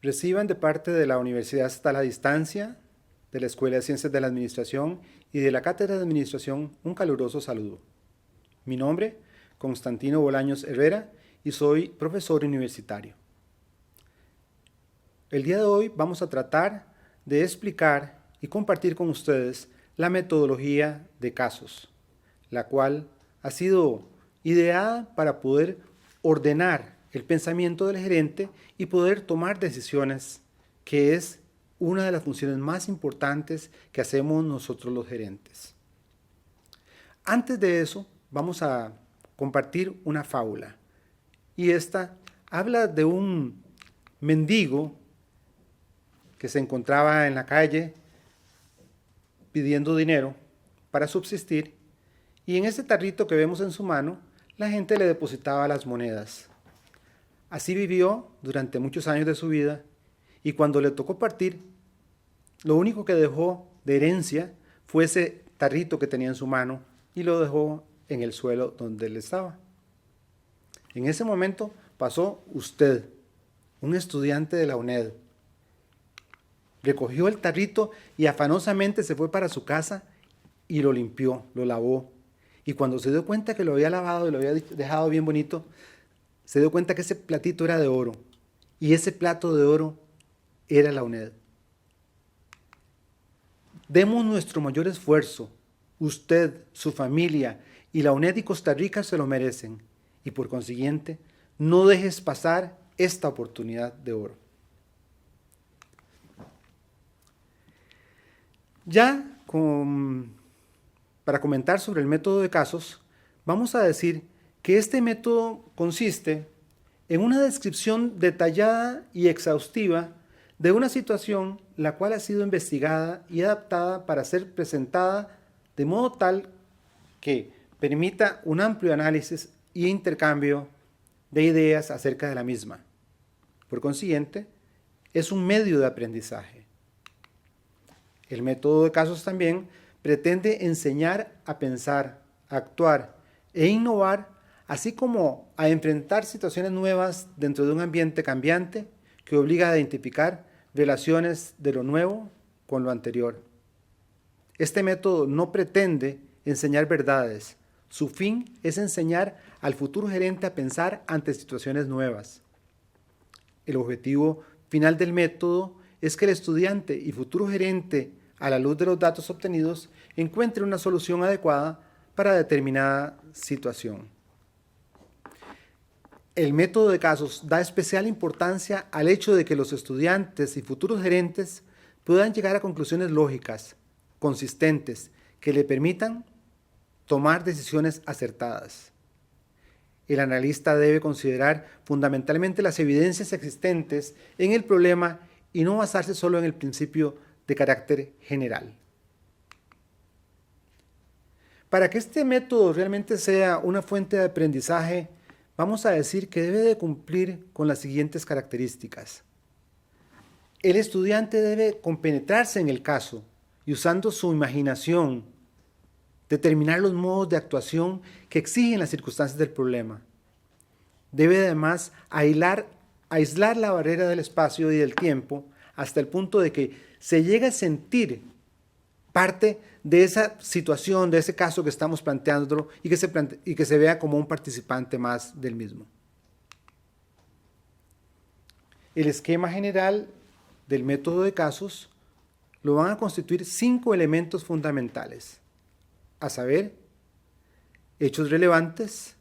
Reciban de parte de la Universidad Estatal a Distancia, de la Escuela de Ciencias de la Administración y de la Cátedra de Administración un caluroso saludo. Mi nombre, Constantino Bolaños Herrera, y soy profesor universitario. El día de hoy vamos a tratar de explicar y compartir con ustedes la metodología de casos, la cual ha sido ideada para poder ordenar el pensamiento del gerente y poder tomar decisiones, que es una de las funciones más importantes que hacemos nosotros los gerentes. Antes de eso, vamos a compartir una fábula. Y esta habla de un mendigo que se encontraba en la calle pidiendo dinero para subsistir, y en ese tarrito que vemos en su mano, la gente le depositaba las monedas. Así vivió durante muchos años de su vida, y cuando le tocó partir, lo único que dejó de herencia fue ese tarrito que tenía en su mano y lo dejó en el suelo donde él estaba. En ese momento pasó usted, un estudiante de la UNED. Recogió el tarrito y afanosamente se fue para su casa y lo limpió, lo lavó. Y cuando se dio cuenta que lo había lavado y lo había dejado bien bonito, se dio cuenta que ese platito era de oro. Y ese plato de oro era la UNED. Demos nuestro mayor esfuerzo. Usted, su familia y la UNED y Costa Rica se lo merecen. Y por consiguiente, no dejes pasar esta oportunidad de oro. Para comentar sobre el método de casos, vamos a decir que este método consiste en una descripción detallada y exhaustiva de una situación la cual ha sido investigada y adaptada para ser presentada de modo tal que permita un amplio análisis y intercambio de ideas acerca de la misma. Por consiguiente, es un medio de aprendizaje. El método de casos también pretende enseñar a pensar, a actuar e innovar, así como a enfrentar situaciones nuevas dentro de un ambiente cambiante que obliga a identificar relaciones de lo nuevo con lo anterior. Este método no pretende enseñar verdades. Su fin es enseñar al futuro gerente a pensar ante situaciones nuevas. El objetivo final del método es que el estudiante y futuro gerente, a la luz de los datos obtenidos, encuentre una solución adecuada para determinada situación. El método de casos da especial importancia al hecho de que los estudiantes y futuros gerentes puedan llegar a conclusiones lógicas, consistentes, que le permitan tomar decisiones acertadas. El analista debe considerar fundamentalmente las evidencias existentes en el problema y no basarse solo en el principio de carácter general. Para que este método realmente sea una fuente de aprendizaje, vamos a decir que debe de cumplir con las siguientes características. El estudiante debe compenetrarse en el caso y, usando su imaginación, determinar los modos de actuación que exigen las circunstancias del problema. Debe además aislar la barrera del espacio y del tiempo hasta el punto de que se llegue a sentir parte de esa situación, de ese caso que estamos planteando y que se vea como un participante más del mismo. El esquema general del método de casos lo van a constituir 5 elementos fundamentales, a saber, hechos relevantes,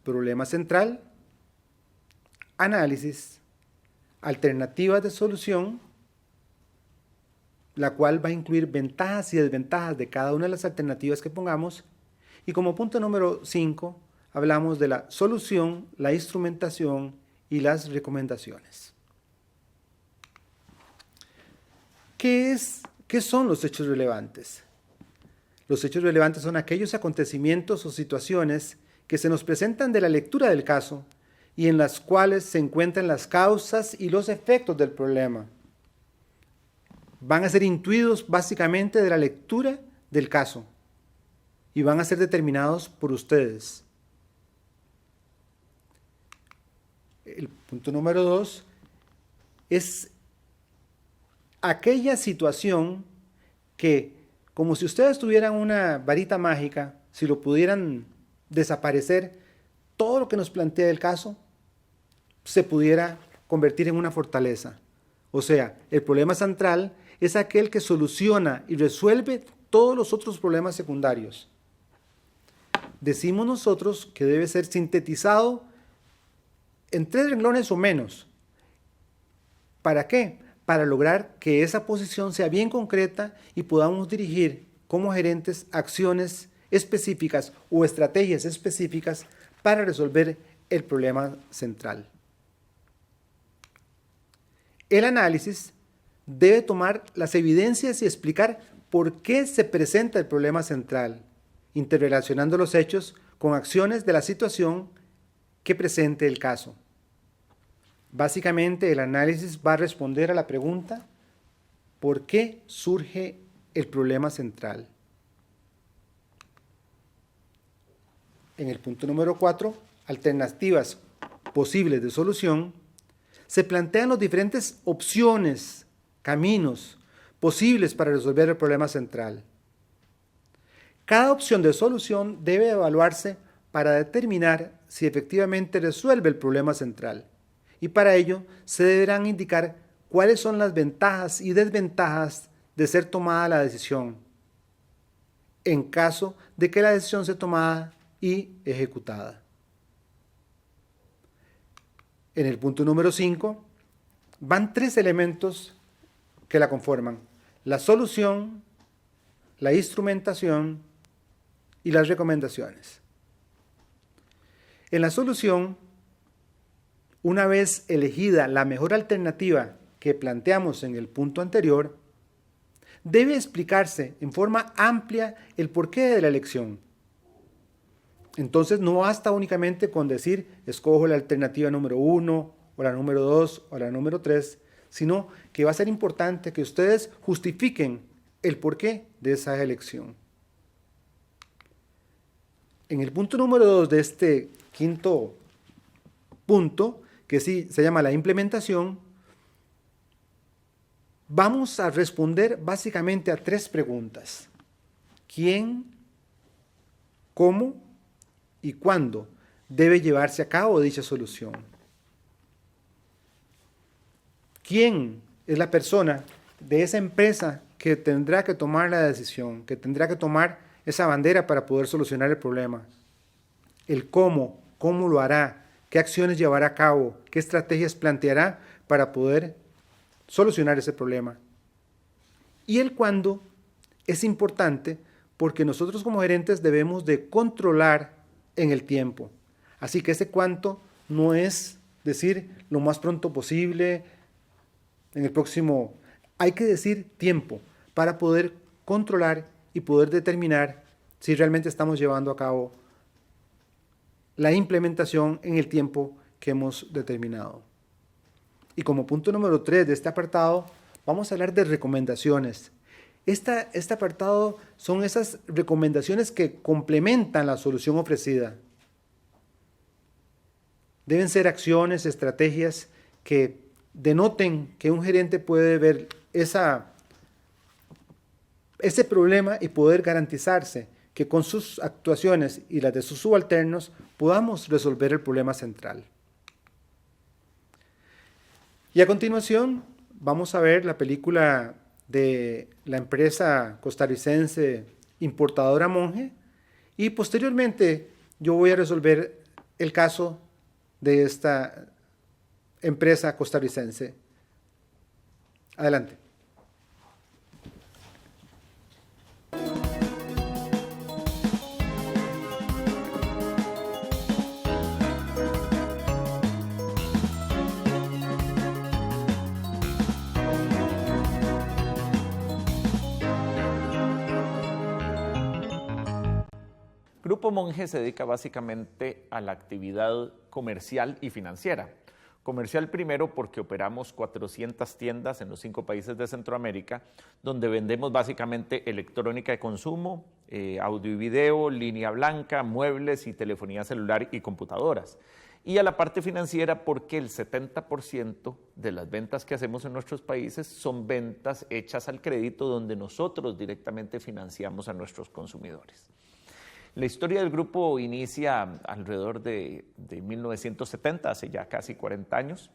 problema central, análisis, alternativas de solución, la cual va a incluir ventajas y desventajas de cada una de las alternativas que pongamos, y como punto número 5, hablamos de la solución, la instrumentación y las recomendaciones. ¿Qué son los hechos relevantes? Los hechos relevantes son aquellos acontecimientos o situaciones que se nos presentan de la lectura del caso y en las cuales se encuentran las causas y los efectos del problema. Van a ser intuidos básicamente de la lectura del caso y van a ser determinados por ustedes. El punto número 2 es aquella situación que, como si ustedes tuvieran una varita mágica, si lo pudieran desaparecer, todo lo que nos plantea el caso se pudiera convertir en una fortaleza. O sea, el problema central es aquel que soluciona y resuelve todos los otros problemas secundarios. Decimos nosotros que debe ser sintetizado en 3 renglones o menos. ¿Para qué? Para lograr que esa posición sea bien concreta y podamos dirigir como gerentes acciones específicas o estrategias específicas para resolver el problema central. El análisis debe tomar las evidencias y explicar por qué se presenta el problema central, interrelacionando los hechos con acciones de la situación que presente el caso. Básicamente, el análisis va a responder a la pregunta: ¿por qué surge el problema central? En el punto número 4, alternativas posibles de solución, se plantean las diferentes opciones, caminos posibles para resolver el problema central. Cada opción de solución debe evaluarse para determinar si efectivamente resuelve el problema central, y para ello se deberán indicar cuáles son las ventajas y desventajas de ser tomada la decisión, en caso de que la decisión sea tomada y ejecutada. En el punto número 5 van 3 elementos que la conforman: la solución, la instrumentación y las recomendaciones. En la solución, una vez elegida la mejor alternativa que planteamos en el punto anterior, debe explicarse en forma amplia el porqué de la elección. Entonces no basta únicamente con decir escojo la alternativa número 1 o la número 2 o la número 3, sino que va a ser importante que ustedes justifiquen el porqué de esa elección. En el punto número 2 de este quinto punto, que sí se llama la implementación, vamos a responder básicamente a 3 preguntas: ¿quién, cómo y cuándo debe llevarse a cabo dicha solución? ¿Quién es la persona de esa empresa que tendrá que tomar la decisión, que tendrá que tomar esa bandera para poder solucionar el problema? El cómo lo hará, qué acciones llevará a cabo, qué estrategias planteará para poder solucionar ese problema. Y el cuándo es importante porque nosotros como gerentes debemos de controlar en el tiempo. Así que ese cuánto no es decir lo más pronto posible, en el próximo. Hay que decir tiempo para poder controlar y poder determinar si realmente estamos llevando a cabo la implementación en el tiempo que hemos determinado. Y como punto número 3 de este apartado, vamos a hablar de recomendaciones. Este apartado son esas recomendaciones que complementan la solución ofrecida. Deben ser acciones, estrategias que denoten que un gerente puede ver ese problema y poder garantizarse que con sus actuaciones y las de sus subalternos podamos resolver el problema central. Y a continuación vamos a ver la película de la empresa costarricense importadora Monge y posteriormente yo voy a resolver el caso de esta empresa costarricense. Adelante. Grupo Monge se dedica básicamente a la actividad comercial y financiera. Comercial primero porque operamos 400 tiendas en los 5 países de Centroamérica, donde vendemos básicamente electrónica de consumo, audio y video, línea blanca, muebles y telefonía celular y computadoras. y a la parte financiera porque el 70% de las ventas que hacemos en nuestros países son ventas hechas al crédito donde nosotros directamente financiamos a nuestros consumidores. La historia del grupo inicia alrededor de 1970, hace ya casi 40 años.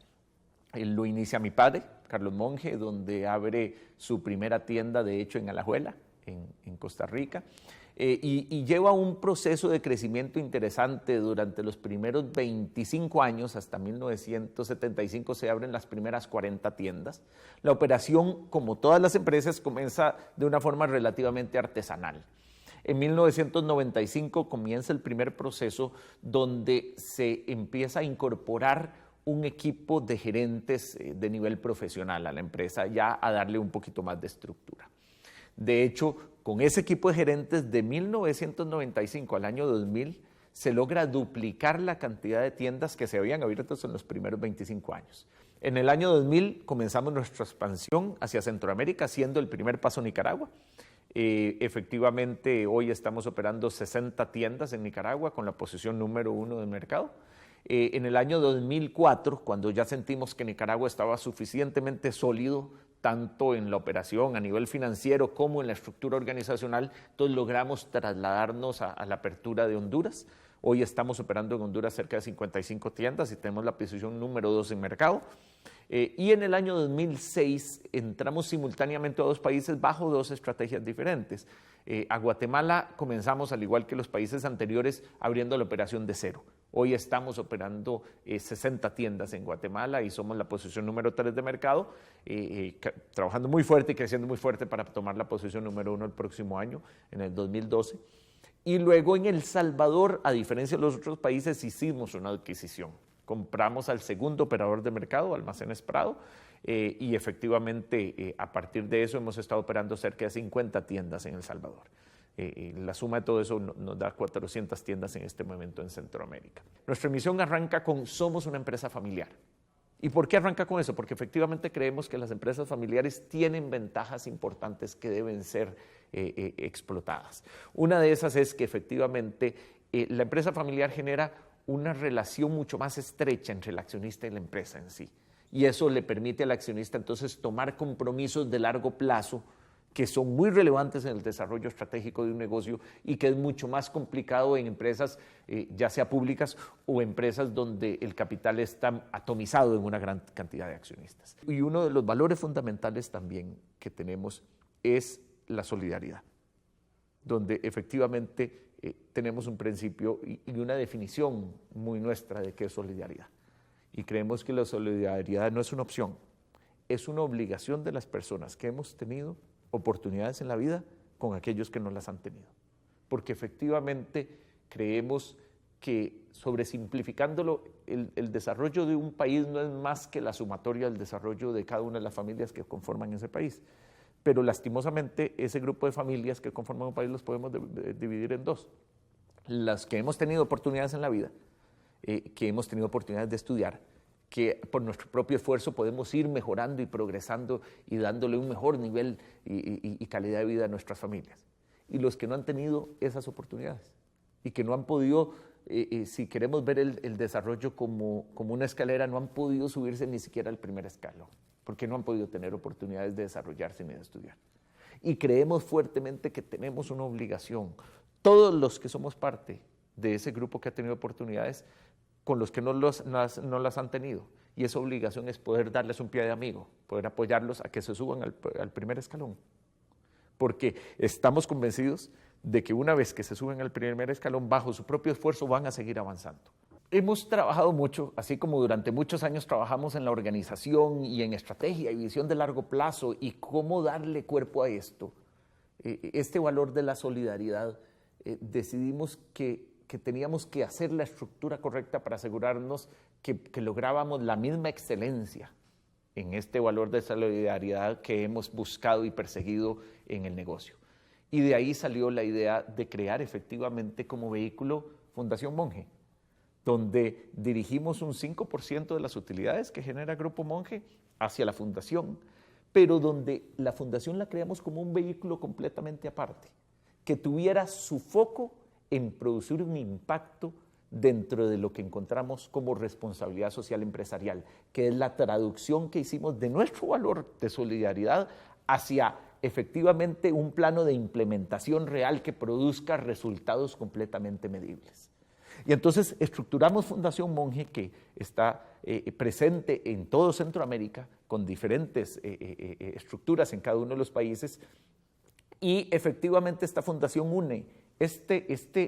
Lo inicia mi padre, Carlos Monge, donde abre su primera tienda, de hecho, en Alajuela, en Costa Rica. Y lleva un proceso de crecimiento interesante durante los primeros 25 años, hasta 1975 se abren las primeras 40 tiendas. La operación, como todas las empresas, comienza de una forma relativamente artesanal. En 1995 comienza el primer proceso donde se empieza a incorporar un equipo de gerentes de nivel profesional a la empresa, ya a darle un poquito más de estructura. De hecho, con ese equipo de gerentes de 1995 al año 2000, se logra duplicar la cantidad de tiendas que se habían abierto en los primeros 25 años. En el año 2000 comenzamos nuestra expansión hacia Centroamérica, siendo el primer paso Nicaragua. Efectivamente, hoy estamos operando 60 tiendas en Nicaragua con la posición número 1 del mercado. En el año 2004, cuando ya sentimos que Nicaragua estaba suficientemente sólido, tanto en la operación a nivel financiero como en la estructura organizacional, entonces logramos trasladarnos a la apertura de Honduras. Hoy estamos operando en Honduras cerca de 55 tiendas y tenemos la posición número 2 en mercado. Y en el año 2006 entramos simultáneamente a 2 países bajo 2 estrategias diferentes. A Guatemala comenzamos, al igual que los países anteriores, abriendo la operación de cero. Hoy estamos operando 60 tiendas en Guatemala y somos la posición número 3 de mercado, trabajando muy fuerte y creciendo muy fuerte para tomar la posición número 1 el próximo año, en el 2012. Y luego en El Salvador, a diferencia de los otros países, hicimos una adquisición. Compramos al segundo operador de mercado, Almacenes Prado, y efectivamente a partir de eso hemos estado operando cerca de 50 tiendas en El Salvador. La suma de todo eso nos da 400 tiendas en este momento en Centroamérica. Nuestra misión arranca con somos una empresa familiar. ¿Y por qué arranca con eso? Porque efectivamente creemos que las empresas familiares tienen ventajas importantes que deben ser explotadas. Una de esas es que efectivamente la empresa familiar genera una relación mucho más estrecha entre el accionista y la empresa en sí. Y eso le permite al accionista entonces tomar compromisos de largo plazo que son muy relevantes en el desarrollo estratégico de un negocio y que es mucho más complicado en empresas, ya sea públicas o empresas donde el capital está atomizado en una gran cantidad de accionistas. Y uno de los valores fundamentales también que tenemos es la solidaridad, donde efectivamente tenemos un principio y una definición muy nuestra de qué es solidaridad. Y creemos que la solidaridad no es una opción, es una obligación de las personas que hemos tenido oportunidades en la vida con aquellos que no las han tenido. Porque efectivamente creemos que, sobresimplificándolo, el desarrollo de un país no es más que la sumatoria del desarrollo de cada una de las familias que conforman ese país. Pero lastimosamente ese grupo de familias que conforman un país los podemos dividir en 2. Las que hemos tenido oportunidades en la vida, que hemos tenido oportunidades de estudiar, que por nuestro propio esfuerzo podemos ir mejorando y progresando y dándole un mejor nivel y calidad de vida a nuestras familias. Y los que no han tenido esas oportunidades y que no han podido, si queremos ver el desarrollo como una escalera, no han podido subirse ni siquiera al primer escalón, porque no han podido tener oportunidades de desarrollarse ni de estudiar. Y creemos fuertemente que tenemos una obligación, todos los que somos parte de ese grupo que ha tenido oportunidades, con los que no las han tenido. Y esa obligación es poder darles un pie de amigo, poder apoyarlos a que se suban al primer escalón. Porque estamos convencidos de que una vez que se suben al primer escalón, bajo su propio esfuerzo van a seguir avanzando. Hemos trabajado mucho, así como durante muchos años trabajamos en la organización y en estrategia y visión de largo plazo y cómo darle cuerpo a esto. Este valor de la solidaridad, decidimos que teníamos que hacer la estructura correcta para asegurarnos que lográbamos la misma excelencia en este valor de solidaridad que hemos buscado y perseguido en el negocio. Y de ahí salió la idea de crear efectivamente como vehículo Fundación Monge, donde dirigimos un 5% de las utilidades que genera Grupo Monge hacia la fundación, pero donde la fundación la creamos como un vehículo completamente aparte, que tuviera su foco en producir un impacto dentro de lo que encontramos como responsabilidad social empresarial, que es la traducción que hicimos de nuestro valor de solidaridad hacia efectivamente un plano de implementación real que produzca resultados completamente medibles. Y entonces estructuramos Fundación Monje, que está presente en todo Centroamérica, con diferentes estructuras en cada uno de los países, y efectivamente esta fundación une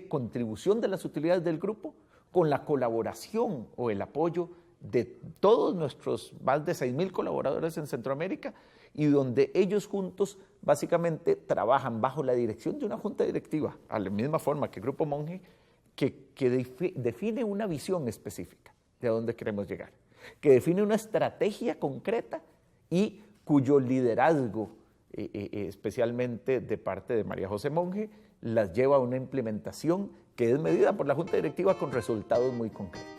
contribución de las utilidades del grupo con la colaboración o el apoyo de todos nuestros más de 6,000 colaboradores en Centroamérica, y donde ellos juntos básicamente trabajan bajo la dirección de una junta directiva, a la misma forma que Grupo Monje, que define una visión específica de a dónde queremos llegar, que define una estrategia concreta y cuyo liderazgo, especialmente de parte de María José Monje, las lleva a una implementación que es medida por la Junta Directiva con resultados muy concretos.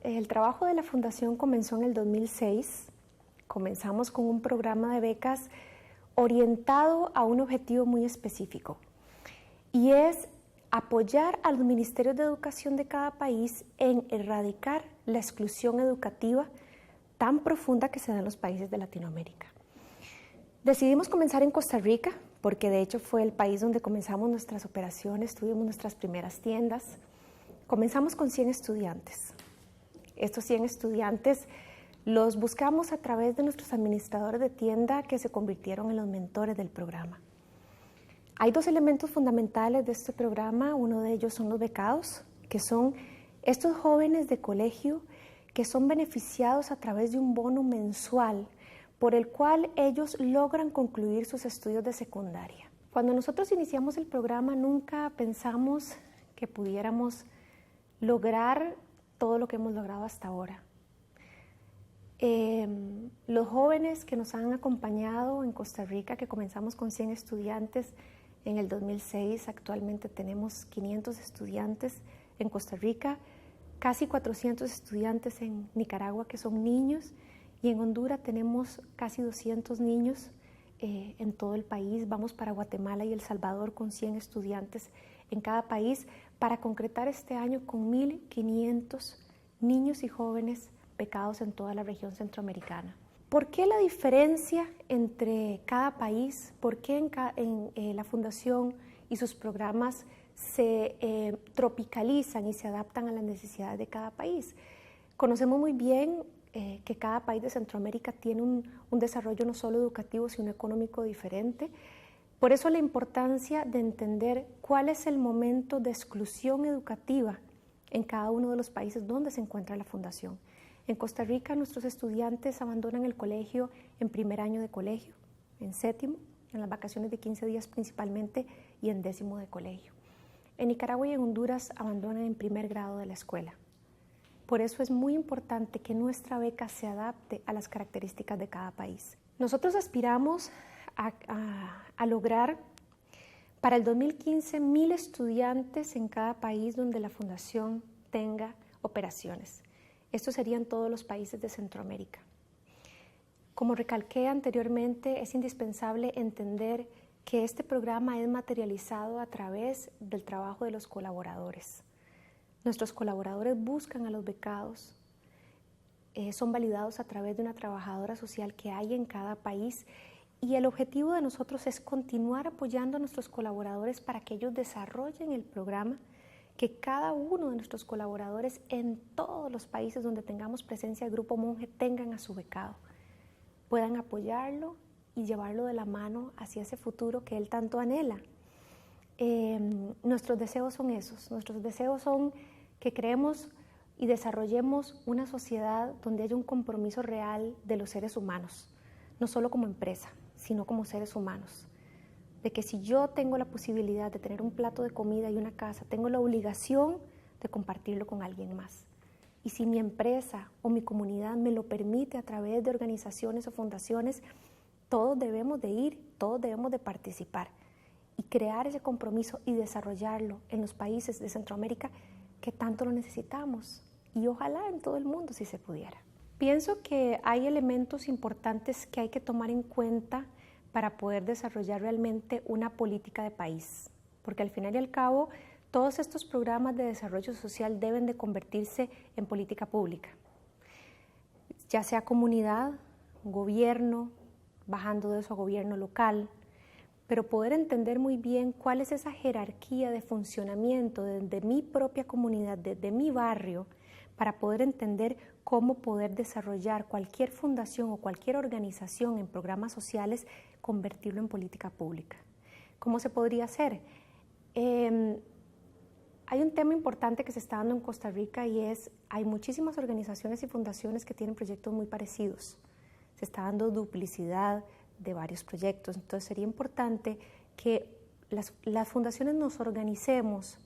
El trabajo de la Fundación comenzó en el 2006. Comenzamos con un programa de becas orientado a un objetivo muy específico, y es apoyar a los ministerios de educación de cada país en erradicar la exclusión educativa tan profunda que se da en los países de Latinoamérica. Decidimos comenzar en Costa Rica, porque de hecho fue el país donde comenzamos nuestras operaciones, tuvimos nuestras primeras tiendas. Comenzamos con 100 estudiantes. Estos 100 estudiantes los buscamos a través de nuestros administradores de tienda, que se convirtieron en los mentores del programa. Hay 2 elementos fundamentales de este programa. Uno de ellos son los becados, que son estos jóvenes de colegio que son beneficiados a través de un bono mensual por el cual ellos logran concluir sus estudios de secundaria. Cuando nosotros iniciamos el programa, nunca pensamos que pudiéramos lograr todo lo que hemos logrado hasta ahora. Los jóvenes que nos han acompañado en Costa Rica, que comenzamos con 100 estudiantes en el 2006, actualmente tenemos 500 estudiantes en Costa Rica, casi 400 estudiantes en Nicaragua que son niños, y en Honduras tenemos casi 200 niños en todo el país. Vamos para Guatemala y El Salvador con 100 estudiantes en cada país, para concretar este año con 1.500 niños y jóvenes becados en toda la región centroamericana. ¿Por qué la diferencia entre cada país? ¿Por qué en la Fundación y sus programas se tropicalizan y se adaptan a las necesidades de cada país? Conocemos muy bien que cada país de Centroamérica tiene un desarrollo no solo educativo, sino económico diferente. Por eso la importancia de entender cuál es el momento de exclusión educativa en cada uno de los países donde se encuentra la Fundación. En Costa Rica, nuestros estudiantes abandonan el colegio en primer año de colegio, en séptimo, en las vacaciones de 15 días principalmente, y en décimo de colegio. En Nicaragua y en Honduras abandonan en primer grado de la escuela. Por eso es muy importante que nuestra beca se adapte a las características de cada país. Nosotros aspiramos a lograr para el 2015 1,000 estudiantes en cada país donde la Fundación tenga operaciones. Estos serían todos los países de Centroamérica. Como recalqué anteriormente, es indispensable entender que este programa es materializado a través del trabajo de los colaboradores. Nuestros colaboradores buscan a los becados, son validados a través de una trabajadora social que hay en cada país, y el objetivo de nosotros es continuar apoyando a nuestros colaboradores para que ellos desarrollen el programa, que cada uno de nuestros colaboradores en todos los países donde tengamos presencia del Grupo Monje tengan a su becado, puedan apoyarlo y llevarlo de la mano hacia ese futuro que él tanto anhela. Nuestros deseos son esos, nuestros deseos son que creemos y desarrollemos una sociedad donde haya un compromiso real de los seres humanos, no solo como empresa, sino como seres humanos. De que si yo tengo la posibilidad de tener un plato de comida y una casa, tengo la obligación de compartirlo con alguien más. Y si mi empresa o mi comunidad me lo permite a través de organizaciones o fundaciones, todos debemos de ir, todos debemos de participar y crear ese compromiso y desarrollarlo en los países de Centroamérica que tanto lo necesitamos y ojalá en todo el mundo si se pudiera. Pienso que hay elementos importantes que hay que tomar en cuenta para poder desarrollar realmente una política de país, porque al final y al cabo todos estos programas de desarrollo social deben de convertirse en política pública, ya sea comunidad, gobierno, bajando de eso a gobierno local, pero poder entender muy bien cuál es esa jerarquía de funcionamiento desde mi propia comunidad, desde mi barrio, para poder entender cómo poder desarrollar cualquier fundación o cualquier organización en programas sociales, convertirlo en política pública. ¿Cómo se podría hacer? Hay un tema importante que se está dando en Costa Rica y hay muchísimas organizaciones y fundaciones que tienen proyectos muy parecidos. Se está dando duplicidad de varios proyectos, entonces sería importante que las fundaciones nos organicemos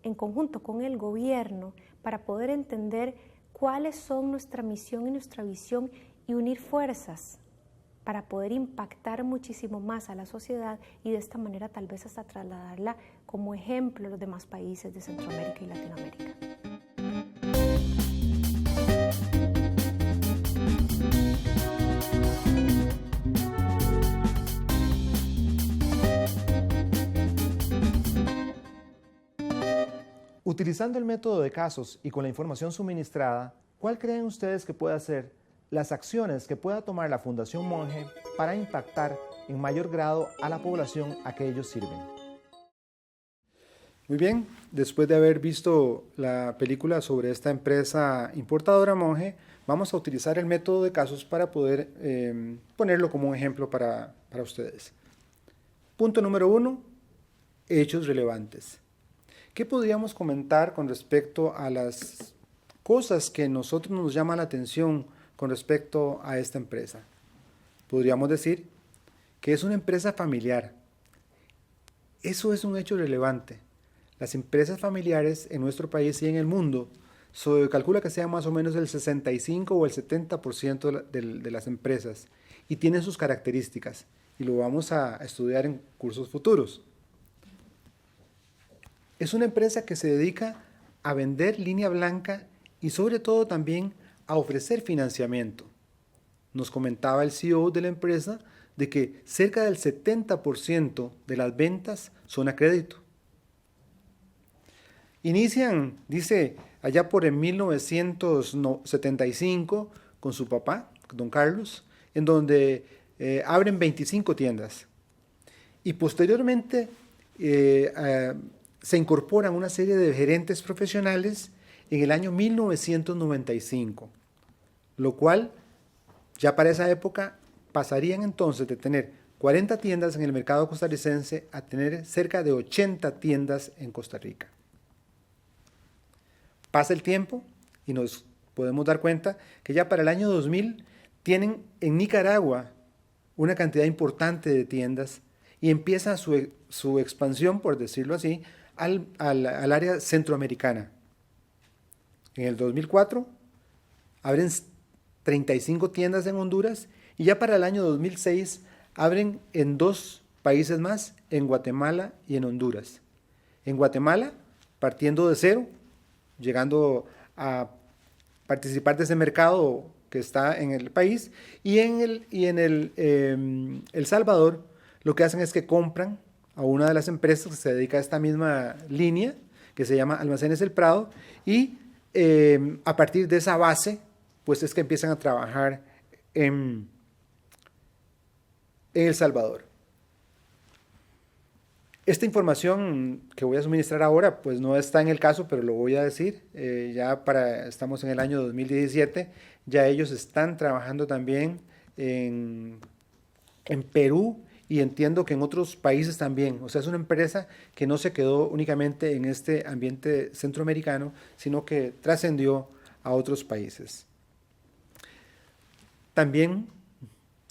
en conjunto con el gobierno para poder entender cuáles son nuestra misión y nuestra visión y unir fuerzas para poder impactar muchísimo más a la sociedad y de esta manera tal vez hasta trasladarla como ejemplo a los demás países de Centroamérica y Latinoamérica. Utilizando el método de casos y con la información suministrada, ¿cuál creen ustedes que pueda ser las acciones que pueda tomar la Fundación Monge para impactar en mayor grado a la población a que ellos sirven? Muy bien, después de haber visto la película sobre esta empresa importadora Monge, vamos a utilizar el método de casos para poder ponerlo como un ejemplo para ustedes. Punto número 1, hechos relevantes. ¿Qué podríamos comentar con respecto a las cosas que a nosotros nos llaman la atención con respecto a esta empresa? Podríamos decir que es una empresa familiar. Eso es un hecho relevante. Las empresas familiares en nuestro país y en el mundo se calcula que sean más o menos el 65 o el 70% de las empresas y tienen sus características y lo vamos a estudiar en cursos futuros. Es una empresa que se dedica a vender línea blanca y sobre todo también a ofrecer financiamiento. Nos comentaba el CEO de la empresa de que cerca del 70% de las ventas son a crédito. Inician, dice, allá por en 1975 con su papá, don Carlos, en donde abren 25 tiendas. Y posteriormente se incorporan una serie de gerentes profesionales en el año 1995, lo cual ya para esa época pasarían entonces de tener 40 tiendas en el mercado costarricense a tener cerca de 80 tiendas en Costa Rica. Pasa el tiempo y nos podemos dar cuenta que ya para el año 2000 tienen en Nicaragua una cantidad importante de tiendas y empieza su expansión, por decirlo así, al área centroamericana. En el 2004 abren 35 tiendas en Honduras y ya para el año 2006 abren en 2 países más, en Guatemala y en Honduras. En Guatemala, partiendo de cero, llegando a participar de ese mercado que está en el país, y en El Salvador lo que hacen es que compran a una de las empresas que se dedica a esta misma línea, que se llama Almacenes El Prado, y a partir de esa base, pues es que empiezan a trabajar en El Salvador. Esta información que voy a suministrar ahora, pues no está en el caso, pero lo voy a decir. Estamos en el año 2017, ya ellos están trabajando también en Perú y entiendo que en otros países también. O sea, es una empresa que no se quedó únicamente en este ambiente centroamericano, sino que trascendió a otros países. También,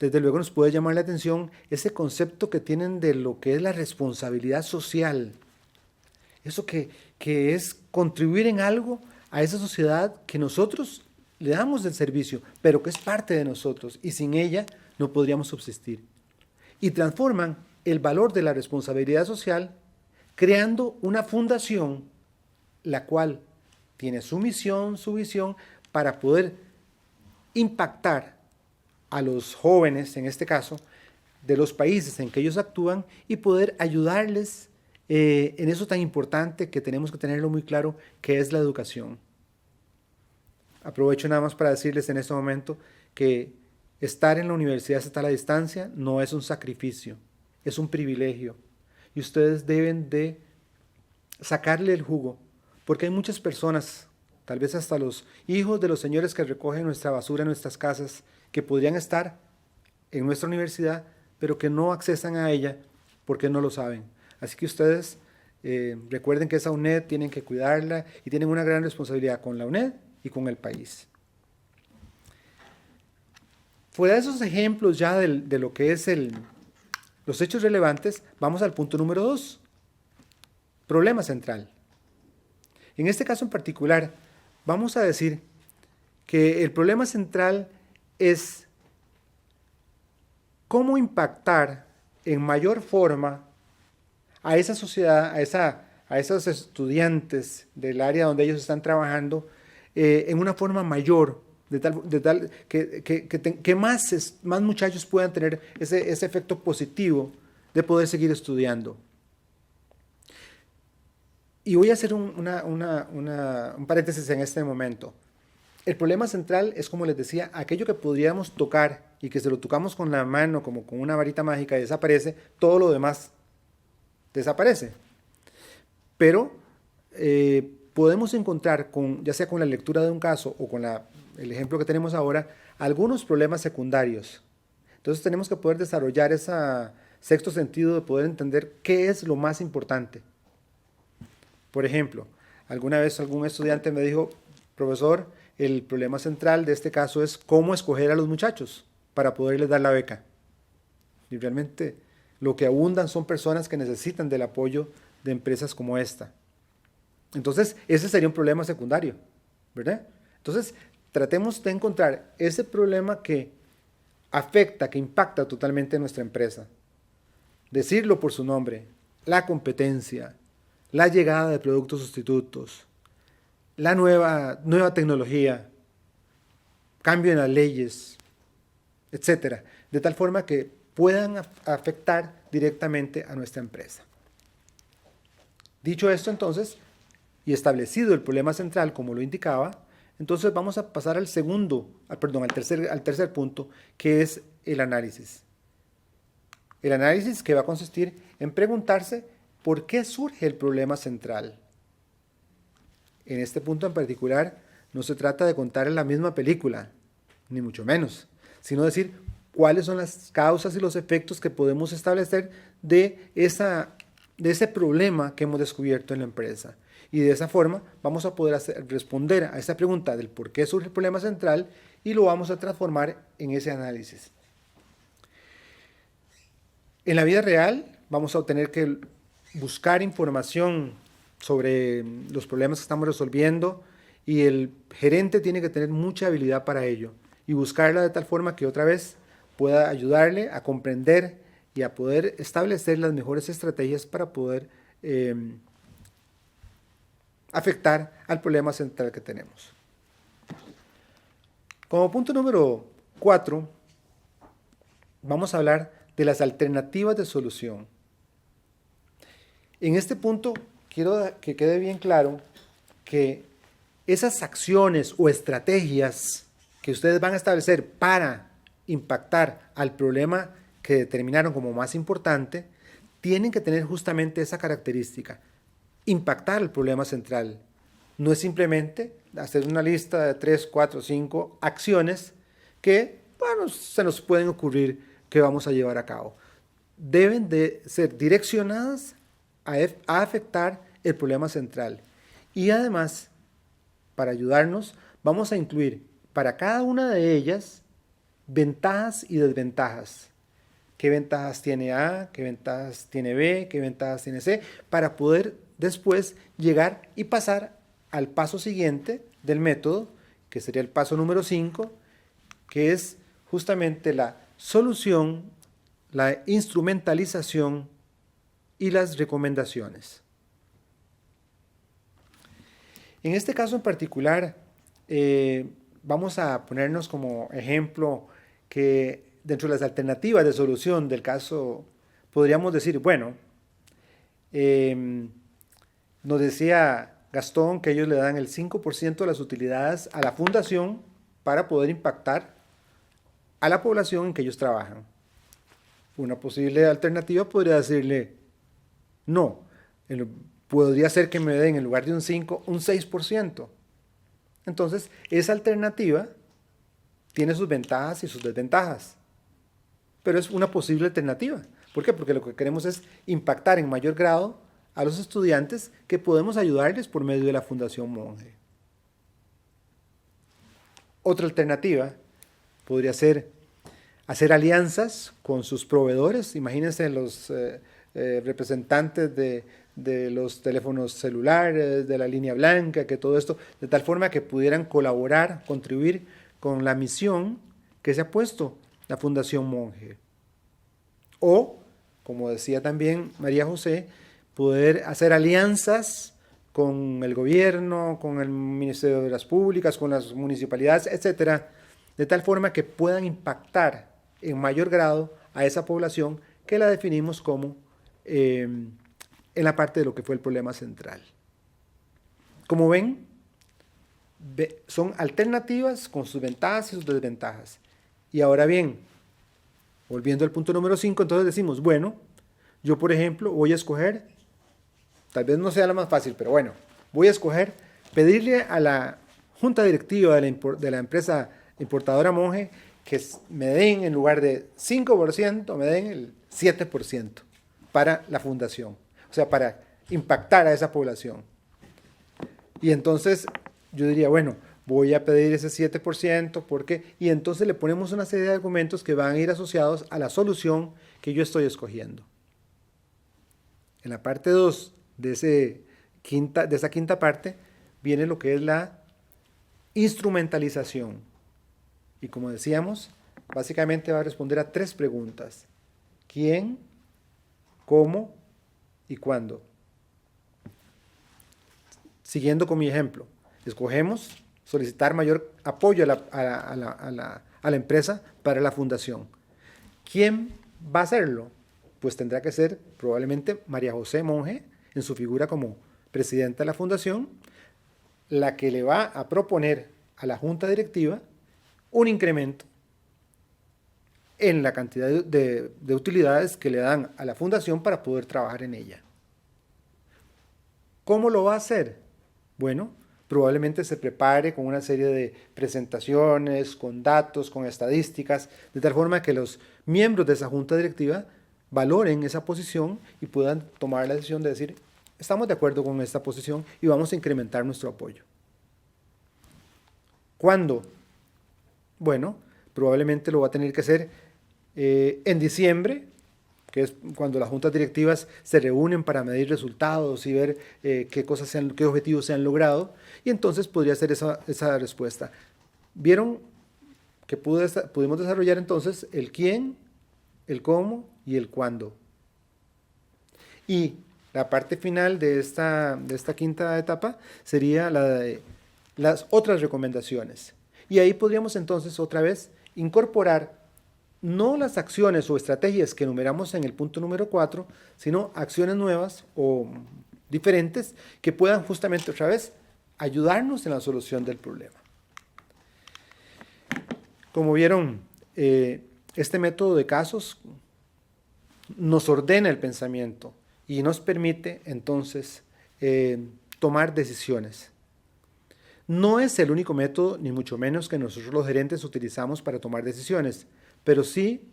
desde luego, nos puede llamar la atención ese concepto que tienen de lo que es la responsabilidad social. Eso que es contribuir en algo a esa sociedad que nosotros le damos el servicio, pero que es parte de nosotros y sin ella no podríamos subsistir. Y transforman el valor de la responsabilidad social creando una fundación, la cual tiene su misión, su visión, para poder impactar a los jóvenes, en este caso, de los países en que ellos actúan y poder ayudarles en eso tan importante que tenemos que tenerlo muy claro, que es la educación. Aprovecho nada más para decirles en este momento que estar en la universidad hasta la distancia no es un sacrificio, es un privilegio. Y ustedes deben de sacarle el jugo, porque hay muchas personas, tal vez hasta los hijos de los señores que recogen nuestra basura en nuestras casas, que podrían estar en nuestra universidad, pero que no accesan a ella porque no lo saben. Así que ustedes recuerden que esa UNED tienen que cuidarla y tienen una gran responsabilidad con la UNED y con el país. Fuera de esos ejemplos ya de lo que es los hechos relevantes, vamos al punto número 2, problema central. En este caso en particular, vamos a decir que el problema central es cómo impactar en mayor forma a esa sociedad, a esos estudiantes del área donde ellos están trabajando, en una forma mayor, de tal que más muchachos puedan tener ese efecto positivo de poder seguir estudiando. Y voy a hacer un paréntesis en este momento. El problema central es, como les decía, aquello que podríamos tocar y que se lo tocamos con la mano, como con una varita mágica y desaparece, todo lo demás desaparece. Pero podemos encontrar, ya sea con la lectura de un caso o con el ejemplo que tenemos ahora, algunos problemas secundarios. Entonces tenemos que poder desarrollar ese sexto sentido de poder entender qué es lo más importante. Por ejemplo, alguna vez algún estudiante me dijo, profesor, el problema central de este caso es cómo escoger a los muchachos para poderles dar la beca. Y realmente lo que abundan son personas que necesitan del apoyo de empresas como esta. Entonces, ese sería un problema secundario, ¿verdad? Entonces, tratemos de encontrar ese problema que afecta, que impacta totalmente nuestra empresa. Decirlo por su nombre: la competencia, la llegada de productos sustitutos, la nueva tecnología, cambio en las leyes, etcétera, de tal forma que puedan afectar directamente a nuestra empresa. Dicho esto, entonces, y establecido el problema central como lo indicaba, entonces vamos a pasar al tercer punto, que es el análisis. El análisis que va a consistir en preguntarse por qué surge el problema central. En este punto en particular, no se trata de contar la misma película, ni mucho menos, sino decir cuáles son las causas y los efectos que podemos establecer de ese problema que hemos descubierto en la empresa. Y de esa forma vamos a poder responder a esa pregunta del por qué surge el problema central y lo vamos a transformar en ese análisis. En la vida real vamos a tener que buscar información sobre los problemas que estamos resolviendo y el gerente tiene que tener mucha habilidad para ello y buscarla de tal forma que otra vez pueda ayudarle a comprender y a poder establecer las mejores estrategias para poder afectar al problema central que tenemos. Como punto número 4, vamos a hablar de las alternativas de solución. En este punto quiero que quede bien claro que esas acciones o estrategias que ustedes van a establecer para impactar al problema que determinaron como más importante, tienen que tener justamente esa característica: impactar el problema central. No es simplemente hacer una lista de 3, 4, 5 acciones que, bueno, se nos pueden ocurrir que vamos a llevar a cabo. Deben de ser direccionadas a afectar el problema central. Y además, para ayudarnos, vamos a incluir para cada una de ellas ventajas y desventajas. ¿Qué ventajas tiene A? ¿Qué ventajas tiene B? ¿Qué ventajas tiene C? Para poder después llegar y pasar al paso siguiente del método, que sería el paso número 5, que es justamente la solución, la instrumentalización y las recomendaciones. En este caso en particular, vamos a ponernos como ejemplo que dentro de las alternativas de solución del caso, podríamos decir, bueno, nos decía Gastón que ellos le dan el 5% de las utilidades a la fundación para poder impactar a la población en que ellos trabajan. Una posible alternativa podría decirle, no, podría ser que me den en lugar de un 5, un 6%. Entonces, esa alternativa tiene sus ventajas y sus desventajas, pero es una posible alternativa. ¿Por qué? Porque lo que queremos es impactar en mayor grado a los estudiantes que podemos ayudarles por medio de la Fundación Monge. Otra alternativa podría ser hacer alianzas con sus proveedores. Imagínense los representantes de los teléfonos celulares, de la línea blanca, que todo esto, de tal forma que pudieran colaborar, contribuir con la misión que se ha puesto la Fundación Monge. O, como decía también María José, poder hacer alianzas con el gobierno, con el Ministerio de Obras Públicas, con las municipalidades, etcétera, de tal forma que puedan impactar en mayor grado a esa población que la definimos como en la parte de lo que fue el problema central. Como ven, son alternativas con sus ventajas y sus desventajas. Y ahora bien, volviendo al punto número 5, entonces decimos, bueno, yo por ejemplo voy a escoger, tal vez no sea la más fácil, pero bueno, voy a escoger pedirle a la junta directiva de la empresa importadora Monge que me den en lugar de 5%, me den el 7% para la fundación, o sea, para impactar a esa población. Y entonces yo diría, bueno, voy a pedir ese 7%, porque, y entonces le ponemos una serie de argumentos que van a ir asociados a la solución que yo estoy escogiendo. En la parte 2 de esa quinta parte viene lo que es la instrumentalización. Y como decíamos, básicamente va a responder a 3 preguntas. ¿Quién? ¿Cómo? ¿Y cuándo? Siguiendo con mi ejemplo, escogemos solicitar mayor apoyo a la empresa para la fundación. ¿Quién va a hacerlo? Pues tendrá que ser probablemente María José Monge, en su figura como presidenta de la fundación, la que le va a proponer a la junta directiva un incremento en la cantidad de utilidades que le dan a la fundación para poder trabajar en ella. ¿Cómo lo va a hacer? Bueno, probablemente se prepare con una serie de presentaciones, con datos, con estadísticas, de tal forma que los miembros de esa junta directiva valoren esa posición y puedan tomar la decisión de decir, estamos de acuerdo con esta posición y vamos a incrementar nuestro apoyo. ¿Cuándo? Bueno, probablemente lo va a tener que hacer en diciembre, que es cuando las juntas directivas se reúnen para medir resultados y ver qué objetivos se han logrado, y entonces podría ser esa respuesta. ¿Vieron que pudimos desarrollar entonces el quién, el cómo y el cuándo? Y la parte final de esta quinta etapa sería la de las otras recomendaciones. Y ahí podríamos entonces otra vez incorporar no las acciones o estrategias que enumeramos en el punto número 4, sino acciones nuevas o diferentes que puedan justamente otra vez ayudarnos en la solución del problema. Como vieron, este método de casos nos ordena el pensamiento y nos permite entonces tomar decisiones. No es el único método, ni mucho menos que nosotros los gerentes utilizamos para tomar decisiones, pero sí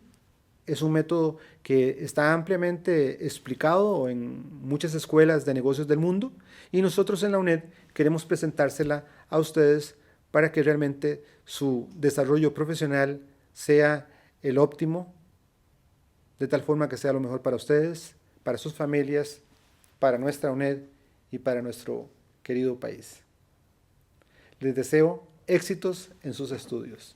es un método que está ampliamente explicado en muchas escuelas de negocios del mundo y nosotros en la UNED queremos presentársela a ustedes para que realmente su desarrollo profesional sea el óptimo, de tal forma que sea lo mejor para ustedes, para sus familias, para nuestra UNED y para nuestro querido país. Les deseo éxitos en sus estudios.